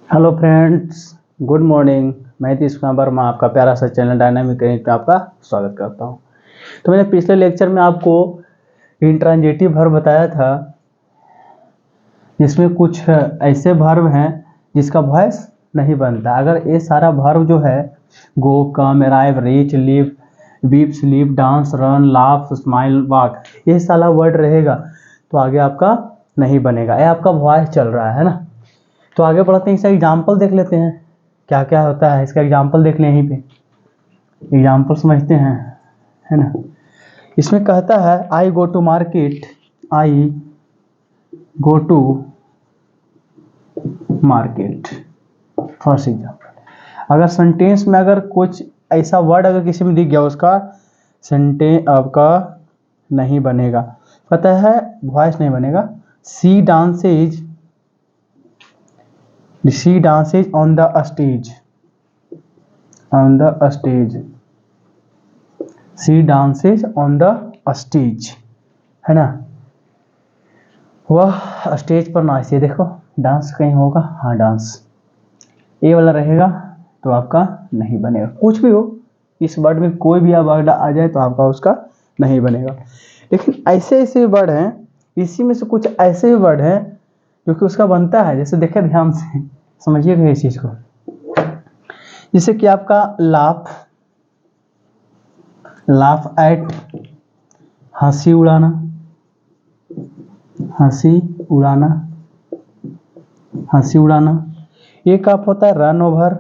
Hello friends, good morning. मैं तीस वर्मा आपका प्यारा सा चैनल डायनामिक करेंट में आपका स्वागत करता हूं। तो मैंने पिछले लेक्चर में आपको इंट्रांजिटिव वर्ब बताया था, जिसमें कुछ ऐसे वर्ब हैं जिसका वॉइस नहीं बनता। अगर ये सारा वर्ब जो है go, come, arrive, reach, leave, weep, sleep, dance, run, laugh, smile, walk, ये सारा वर्ड रहेगा तो आगे आपका नहीं बनेगा। ये आपका वॉइस चल रहा है ना। तो आगे बढ़ते हैं, इसका एग्जाम्पल देख लेते हैं क्या क्या होता है। इसका एग्जाम्पल देख लें, यहीं पे एग्जाम्पल समझते हैं, है ना। इसमें कहता है I go to market, I go to market. First example. अगर सेंटेंस में अगर कुछ ऐसा वर्ड अगर किसी में दिख गया, उसका सेंटेंस आपका नहीं बनेगा। पता है वॉइस नहीं बनेगा। सी dances, she dances on the stage, on the stage, she dances on the stage, है ना। वह स्टेज पर नाचती है। देखो डांस कहीं होगा, हाँ डांस ये वाला रहेगा तो आपका नहीं बनेगा। कुछ भी हो, इस वर्ड में कोई भी वर्ड आ जाए तो आपका उसका नहीं बनेगा। लेकिन ऐसे ऐसे वर्ड हैं, इसी में से कुछ ऐसे वर्ड हैं जो कि उसका बनता है। जैसे देखिए, ध्यान से समझिएगा इस चीज को। जैसे कि आपका लाफ, लाफ एट, हंसी उड़ाना, हंसी उड़ाना, हंसी उड़ाना। एक आप होता है run over,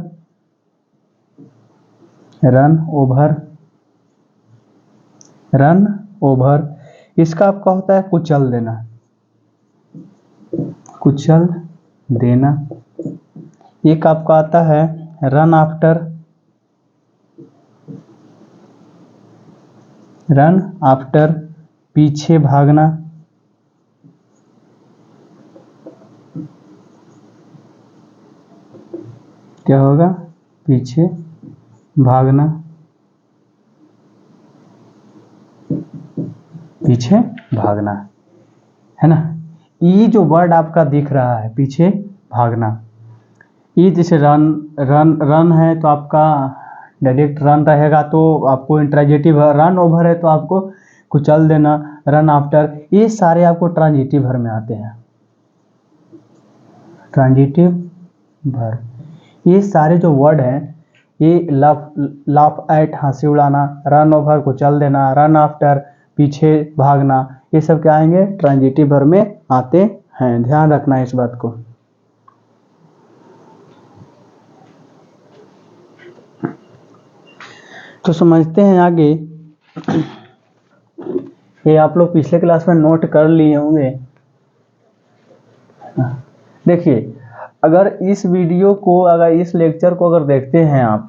run over, run over. इसका आपका होता है कुचल देना, कुचल देना। एक आपका आता है रन आफ्टर, रन आफ्टर, पीछे भागना। क्या होगा? पीछे भागना, पीछे भागना, है ना। ये जो वर्ड आपका दिख रहा है पीछे भागना, ये जैसे रन, रन रन है तो आपका डायरेक्ट रन रहेगा तो आपको इंट्रांजिटिव। रन ओवर है तो आपको कुचल देना। रन आफ्टर, ये सारे आपको ट्रांजिटिव वर्ब में आते हैं। ट्रांजिटिव वर्ब, ये सारे जो वर्ड हैं, ये लाफ, लाफ एट हंसी उड़ाना, रन ओवर कुचल देना, रन आफ्टर पीछे भागना, ये सब क्या आएंगे? ट्रांजिटिव वर्ब में आते हैं। ध्यान रखना है इस बात को। तो समझते हैं आगे। ये आप लोग पिछले क्लास में नोट कर लिए होंगे। देखिए, अगर इस वीडियो को, अगर इस लेक्चर को अगर देखते हैं आप,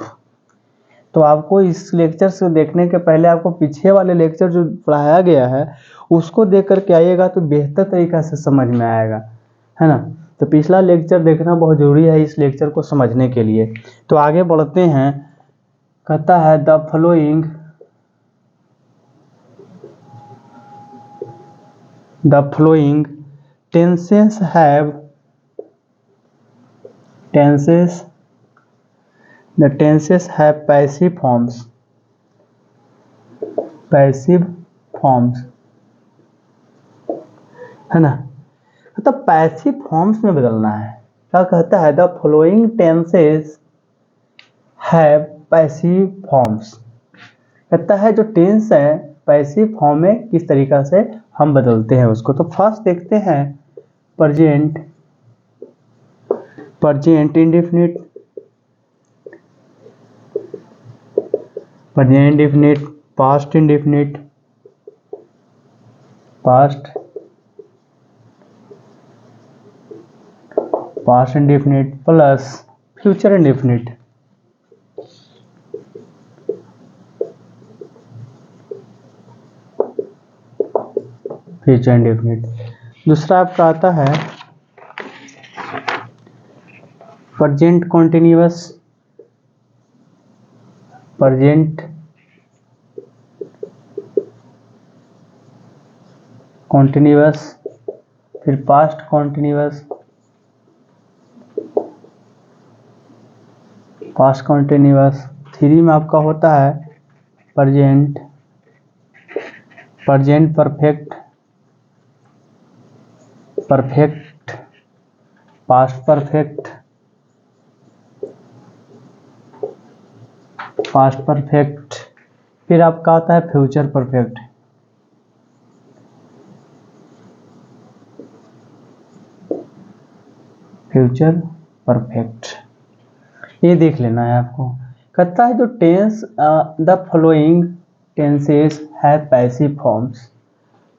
तो आपको इस लेक्चर से देखने के पहले आपको पीछे वाले लेक्चर जो पढ़ाया गया है उसको देख करके आइएगा तो बेहतर तरीका से समझ में आएगा, है ना। तो पिछला लेक्चर देखना बहुत जरूरी है इस लेक्चर को समझने के लिए। तो आगे बढ़ते हैं। कहता है the following, the following tenses have, tenses, the tenses have passive forms, passive forms, है ना। मतलब पैसिव फॉर्म्स में बदलना है। क्या कहता है? The following tenses have passive forms. कहता है जो टेंस है पैसिव फॉर्म में किस तरीका से हम बदलते हैं उसको। तो फर्स्ट देखते हैं present, present indefinite, present indefinite, past indefinite, past, past indefinite plus future indefinite. Future indefinite. दूसरा आपका आता है प्रेजेंट कॉन्टिन्यूअस, प्रेजेंट कॉन्टिन्यूअस, फिर पास्ट कॉन्टिन्यूअस, पास्ट कॉन्टिन्यूअस। 3 में आपका होता है present, present perfect, perfect, past perfect, past perfect, फिर आपका आता है फ्यूचर परफेक्ट। फ्यूचर परफेक्ट ये देख लेना है आपको। कहता है जो टेंस द फॉलोइंग टेंसेस है passive forms,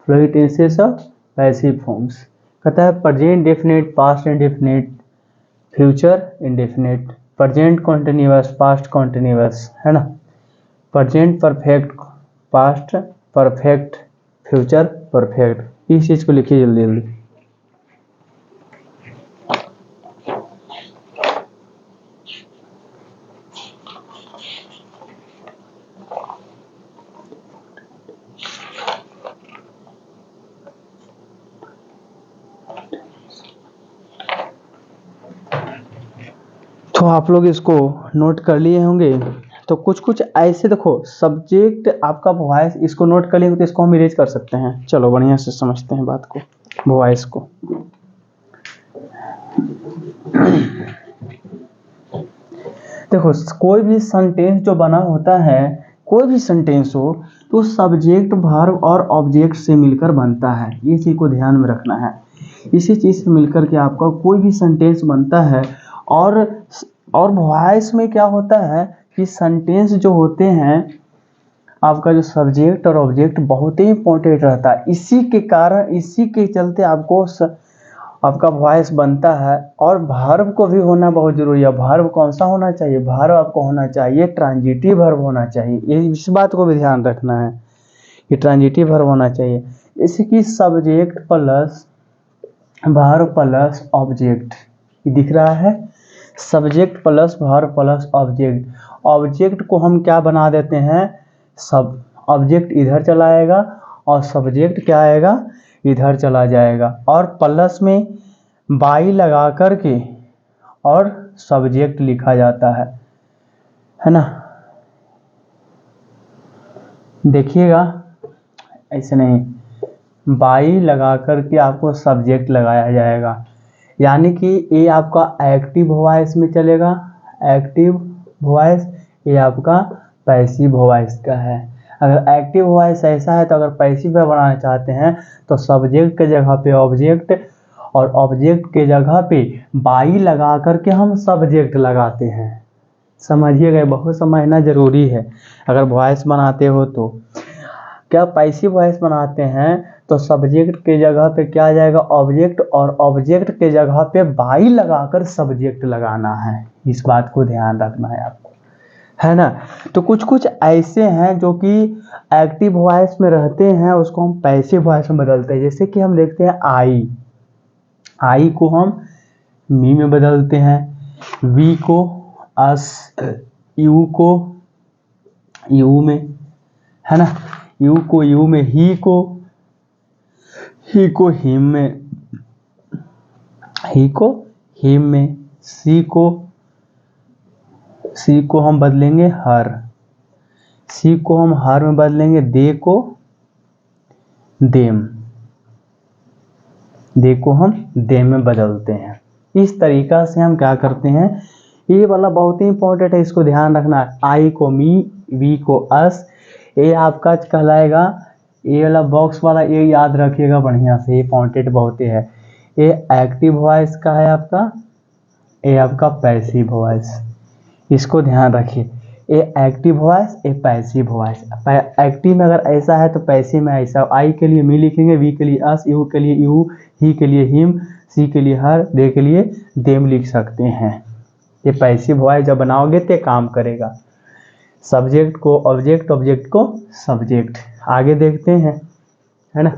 following tenses of passive forms. कहता है present definite, past indefinite, future indefinite, present continuous, past continuous, है ना, present perfect, past perfect, future perfect. इस चीज को लिखिए जल्दी जल्दी। तो आप लोग इसको नोट कर लिए होंगे। तो कुछ कुछ ऐसे देखो सब्जेक्ट आपका वॉइस, इसको नोट कर लिए तो इसको हम इरेज कर सकते हैं। चलो बढ़िया से समझते हैं बात को, वॉइस को। देखो कोई भी सेंटेंस जो बना होता है, कोई भी सेंटेंस हो तो सब्जेक्ट वर्ब और ऑब्जेक्ट से मिलकर बनता है। ये चीज को ध्यान में रखना है। इसी चीज से मिलकर के आपका कोई भी सेंटेंस बनता है। और वॉइस में क्या होता है कि सेंटेंस जो होते हैं आपका जो सब्जेक्ट और ऑब्जेक्ट बहुत ही इंपॉर्टेंट रहता है। इसी के कारण, इसी के चलते आपको आपका वॉइस बनता है। और वर्ब को भी होना बहुत जरूरी है। वर्ब कौन सा होना चाहिए? वर्ब आपको होना चाहिए ट्रांजिटिव वर्ब होना चाहिए। ये इस बात को भी ध्यान रखना है कि ट्रांजिटिव वर्ब होना चाहिए। जैसे कि subject plus verb plus object, ये दिख रहा है, subject plus verb plus object. Object को हम क्या बना देते हैं, सब ऑब्जेक्ट इधर चला आएगा और सब्जेक्ट क्या आएगा, इधर चला जाएगा। और प्लस में बाई लगा करके और सब्जेक्ट लिखा जाता है ना। देखिएगा ऐसे नहीं, बाई लगा करके आपको सब्जेक्ट लगाया जाएगा। यानी कि ये आपका एक्टिव वॉइस में चलेगा, एक्टिव वॉइस। ये आपका पैसिव वॉइस का है। अगर एक्टिव वॉइस ऐसा है तो अगर पैसिव बनाना चाहते हैं तो सब्जेक्ट के जगह पे ऑब्जेक्ट और ऑब्जेक्ट के जगह पे बाई लगा करके हम सब्जेक्ट लगाते हैं। समझिएगा, बहुत समझना जरूरी है। अगर वॉइस बनाते हो तो क्या पैसिव वॉइस बनाते हैं तो सब्जेक्ट के जगह पे क्या आ जाएगा, ऑब्जेक्ट, और ऑब्जेक्ट के जगह पे बाई लगाकर सब्जेक्ट लगाना है। इस बात को ध्यान रखना है आपको, है ना। तो कुछ कुछ ऐसे हैं जो कि एक्टिव वॉइस में रहते हैं, उसको हम पैसिव वॉइस में बदलते हैं। जैसे कि हम देखते हैं आई, आई को हम मी में बदलते हैं, वी को अस, यू को यू में, है ना, यू को यू में, ही को हिम में, ही को हिम में, सी को हम बदलेंगे हर, सी को हम हर में बदलेंगे, दे को देम, दे को हम देम में बदलते हैं। इस तरीका से हम क्या करते हैं, ये वाला बहुत ही इंपॉर्टेंट है, इसको ध्यान रखना है। आई को मी, वी को अस, ये आपका कहलाएगा, ये वाला बॉक्स वाला ये याद रखिएगा बढ़िया से, ये इंपॉर्टेंट बहुत ही है। ये एक्टिव वॉइस का है आपका, ये आपका पैसिव वॉइस, इसको ध्यान रखिए। ये एक्टिव वॉइस, ये पैसिव वॉइस। एक्टिव में अगर ऐसा है तो पैसिव में ऐसा। आई के लिए मी लिखेंगे, वी के लिए अस, यू के लिए यू, ही के लिए हिम, सी के लिए हर, दे के लिए देम लिख सकते हैं। ये पैसिव वॉइस जब बनाओगे तो काम करेगा। सब्जेक्ट को ऑब्जेक्ट, ऑब्जेक्ट को सब्जेक्ट। आगे देखते हैं, है ना,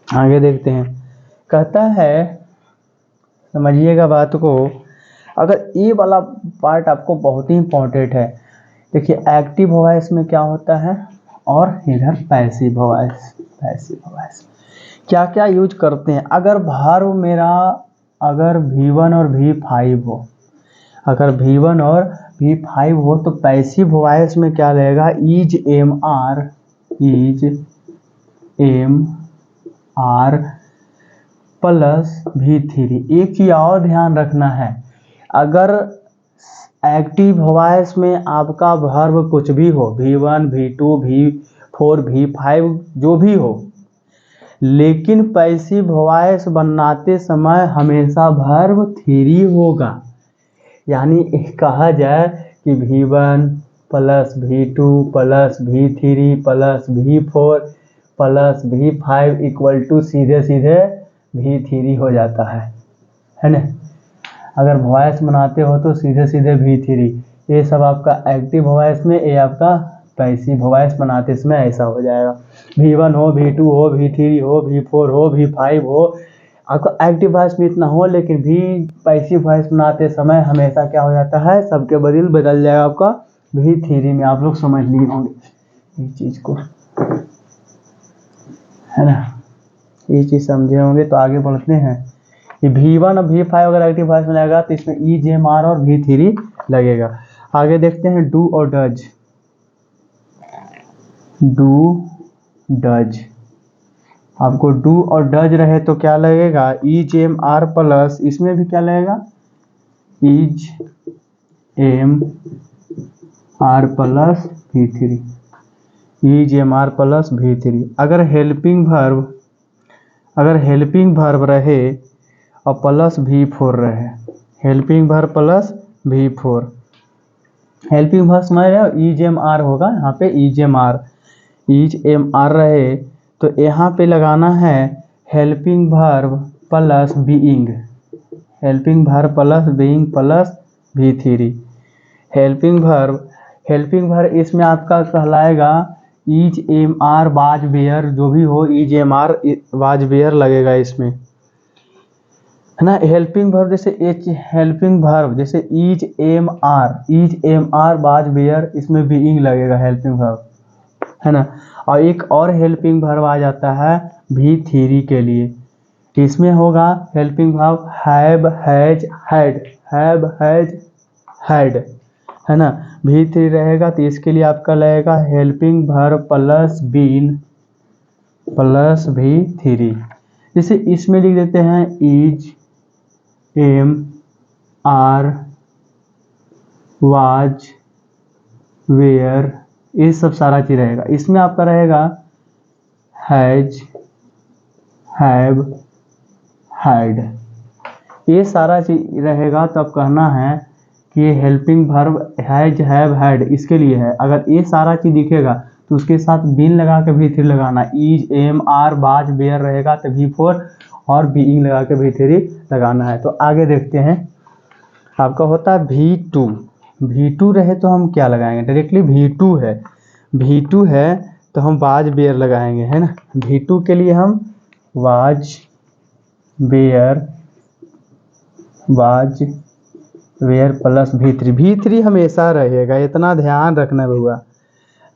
आगे देखते हैं। कहता है, समझिएगा बात को, अगर ये वाला पार्ट आपको बहुत ही इंपॉर्टेंट है। देखिए एक्टिव वॉइस में क्या होता है और इधर पैसिव वॉइस। पैसिव वॉइस क्या क्या यूज करते हैं, अगर वर्ब मेरा, अगर V1 और V5 हो, अगर V1 और V5 हो तो पैसिव वॉइस में क्या लगेगा, is am are plus V3। एक चीज और ध्यान रखना है, अगर एक्टिव वॉइस में आपका वर्ब कुछ भी हो, V1 V2 V4 V5 जो भी हो, लेकिन पैसिव वॉइस बनाते समय हमेशा वर्ब 3 होगा। यानी कहा जाए कि V1 plus V2 plus V3 plus V4 plus V5 equal to सीधे सीधे V3 हो जाता है ना। अगर वॉइस बनाते हो तो सीधे सीधे V3। ये सब आपका एक्टिव वॉइस में, ये आपका पैसिव वॉइस बनाते समय ऐसा हो जाएगा। V1 हो, V2 हो, V3 हो, V4 हो, V5 हो, आपका एक्टिव वॉइस में इतना हो, लेकिन पैसिव वॉइस बनाते समय हमेशा क्या हो जाता है, सबके बदल जाएगा आपका V3 में। आप लोग समझ लिए होंगे इस चीज को, है ना। ये चीज समझे होंगे तो आगे बढ़ते हैं। ये V1 और V5 अगर एक्टिव वॉइस में लगेगा तो इसमें EJMR और V3 लगेगा। आगे देखते हैं डू और डज। आपको डू और डज रहे तो क्या लगेगा, EJMR प्लस, इसमें भी क्या लगेगा, EJMR plus V3, EJMR plus V3। अगर हेल्पिंग वर्ब रहे और प्लस V4 रहे, helping verb plus V4, helping verb समझ रहे हो, EJMR होगा यहाँ पे, EJMR रहे तो यहाँ पे लगाना है helping verb plus being, helping verb plus being plus V3। Helping verb इसमें आपका कहलाएगा EJMR वाज वेयर, जो भी हो EJMR वाज वेयर लगेगा इसमें, है ना। हेल्पिंग वर्ब जैसे हेल्पिंग वर्ब जैसे EJMR वाज वेयर, इसमें बीइंग लगेगा हेल्पिंग वर्ब, है ना। और एक और हेल्पिंग वर्ब आ जाता है V3 के लिए, इसमें होगा helping verb have has had, है ना। V3 रहेगा तो इसके लिए आपका लगेगा helping verb plus been plus V3। जैसे इसमें लिख देते हैं EJMR वाज वेयर, ये सब सारा चीज रहेगा। इसमें आपका रहेगा हैज हैव हैड, ये सारा चीज रहेगा। तो अब कहना है कि ये helping verb has have had इसके लिए है। अगर ये सारा चीज दिखेगा तो उसके साथ बीन लगा के V3 लगाना, EJMR वाज वेयर रहेगा तो V4 और बीइंग लगा के V3 लगाना है। तो आगे देखते हैं, आपका होता है V2 रहे तो हम क्या लगाएंगे, डायरेक्टली V2 है तो हम वाज वेयर लगाएंगे, है ना। V2 के लिए हम वाज वेयर प्लस V3 हमेशा रहेगा, इतना ध्यान रखना हुआ।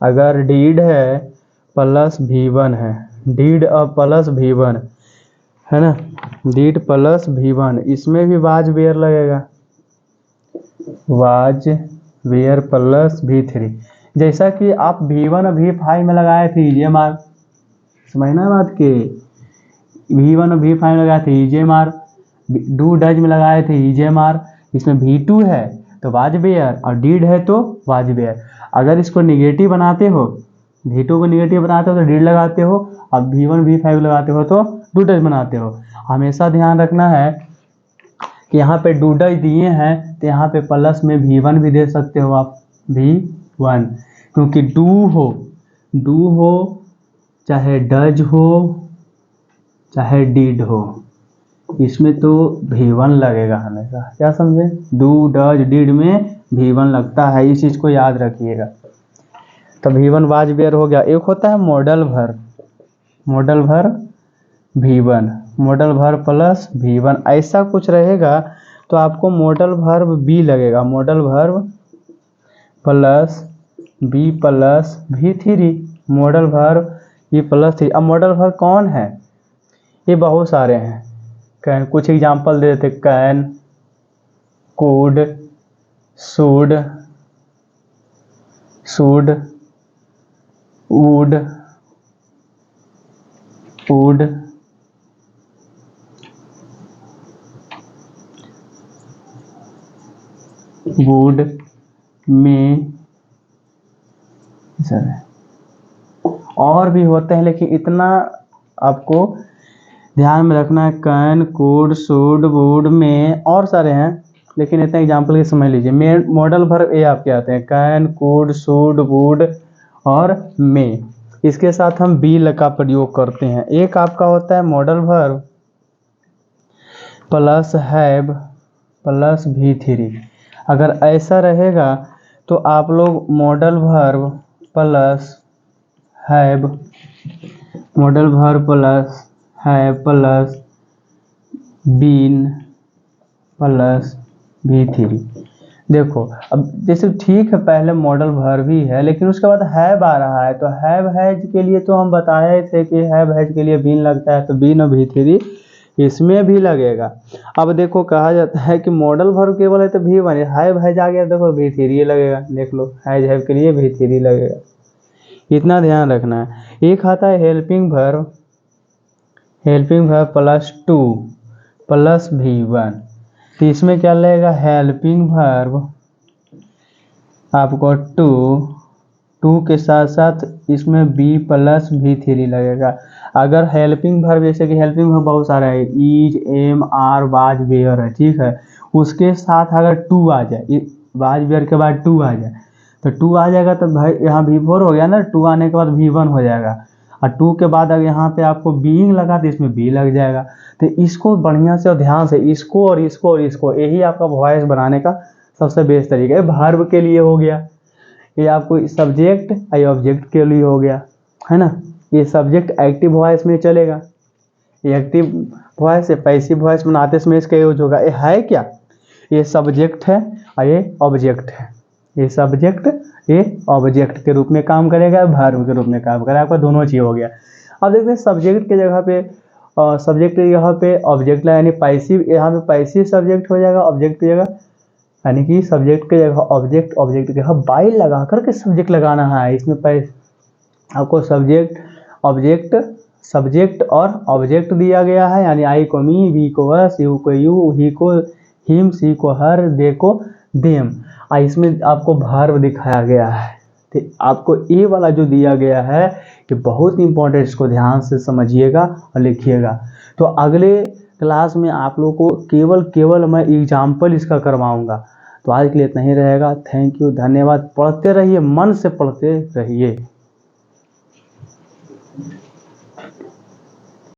अगर डीड है प्लस V1 है, डीड और प्लस V1, है ना, डीड प्लस V1, इसमें भी वाज वेयर लगेगा, वाज वेयर प्लस V3। जैसा कि आप V1 और V5 में लगाए थे EJMR, समझना बात के, V1 और V5 में लगाए थे EJMR, डू डज में लगाए थे EJMR, इसमें V2 है तो वाज वेयर और डीड है तो वाज वेयर। अगर इसको निगेटिव बनाते हो, V2 को निगेटिव बनाते हो तो डीड लगाते हो, और V1 V5 लगाते हो तो डू डज बनाते हो। हमेशा ध्यान रखना है कि यहाँ पे डू डज दिए हैं तो यहाँ पे प्लस में V1 भी दे सकते हो आप, V1, क्योंकि डू हो चाहे डज हो चाहे डीड हो, इसमें तो V1 लगेगा हमेशा, क्या समझे, डू डज डीड में V1 लगता है, इस चीज को याद रखिएगा। तो V1 वाज वेयर हो गया। एक होता है modal verb V1, model verb plus V1, ऐसा कुछ रहेगा तो आपको मॉडल वर्ब B लगेगा, model verb plus B plus V3, modal verb ये प्लस 3। अब मॉडल वर्ब कौन है, ये बहुत सारे हैं, कुछ एग्जांपल दे देते, can, could, should, should, would, would, would, में, सर और भी होते हैं लेकिन इतना आपको ध्यान में रखना है। कैन, कुड, शुड, वुड, में, और सारे हैं लेकिन इतना एग्जाम्पल के समझ लीजिए। मेन मॉडल वर्ब ये आपके आते हैं कैन, कुड, शुड, वुड और में। इसके साथ हम बी का प्रयोग करते हैं। एक आपका होता है modal verb plus have plus V3। अगर ऐसा रहेगा तो आप लोग modal verb plus have, modal verb plus have plus been plus V3। देखो अब जैसे ठीक है पहले मॉडल वर्ब ही है लेकिन उसके बाद हैव आ रहा है, तो हैव हैज के लिए तो हम बताए थे कि हैव हैज के लिए बीन लगता है, तो बीन और V3 इसमें भी लगेगा। अब देखो कहा जाता है कि मॉडल वर्ब केवल है तो V1, हैव हैज आ गया देखो V3 लगेगा। देख लो हैज हैव के लिए V3 लगेगा, इतना ध्यान रखना है। एक आता है helping verb, helping verb plus two plus V1। तो इसमें क्या लगेगा हेल्पिंग वर्ब आपको टू के साथ साथ इसमें बी प्लस V3 लगेगा। अगर हेल्पिंग वर्ब जैसे कि हेल्पिंग वर्ब बहुत सारा है, is, am, are, was, were है, ठीक है, उसके साथ अगर टू आ जाए, वाज वेयर के बाद टू आ जाए तो टू आ जाएगा तो भाई यहाँ V4 हो गया ना, टू आने के बाद V1 हो जाएगा। और टू के बाद अगर यहाँ पे आपको बीइंग लगा तो इसमें बी लग जाएगा। तो इसको बढ़िया से और ध्यान से इसको और इसको और इसको, यही आपका वॉइस बनाने का सबसे बेस्ट तरीका है। वर्ब के लिए हो गया, ये आपको सब्जेक्ट या ऑब्जेक्ट के लिए हो गया, है ना। ये सब्जेक्ट एक्टिव वॉइस में चलेगा, ये एक्टिव वॉइस या पैसिव वॉइस बनाते समय इसका यूज होगा। ये है क्या, ये सब्जेक्ट है और ये ऑब्जेक्ट है। ये सब्जेक्ट ये ऑब्जेक्ट के रूप में काम करेगा, वर्ब के रूप में काम करेगा, आपका दोनों चीज हो गया। अब देखते हैं सब्जेक्ट के जगह पे सब्जेक्ट की जगह पे ऑब्जेक्ट यानी पैसिव, यहाँ पे पैसिव सब्जेक्ट हो जाएगा ऑब्जेक्ट की जगह, यानी कि सब्जेक्ट की जगह ऑब्जेक्ट, ऑब्जेक्ट की जगह बाई लगा करके सब्जेक्ट लगाना है। इसमें आपको सब्जेक्ट, ऑब्जेक्ट, सब्जेक्ट और ऑब्जेक्ट दिया गया है, यानी आई को मी, वी को अस, यू को यू, ही को हिम, सी को हर, दे को देम। इसमें आपको वर्ब दिखाया गया है। तो आपको ये वाला जो दिया गया है ये बहुत इंपॉर्टेंट, इसको ध्यान से समझिएगा और लिखिएगा। तो अगले क्लास में आप लोग को केवल मैं एग्जाम्पल इसका करवाऊंगा। तो आज के लिए इतना ही रहेगा। थैंक यू, धन्यवाद। पढ़ते रहिए, मन से पढ़ते रहिए।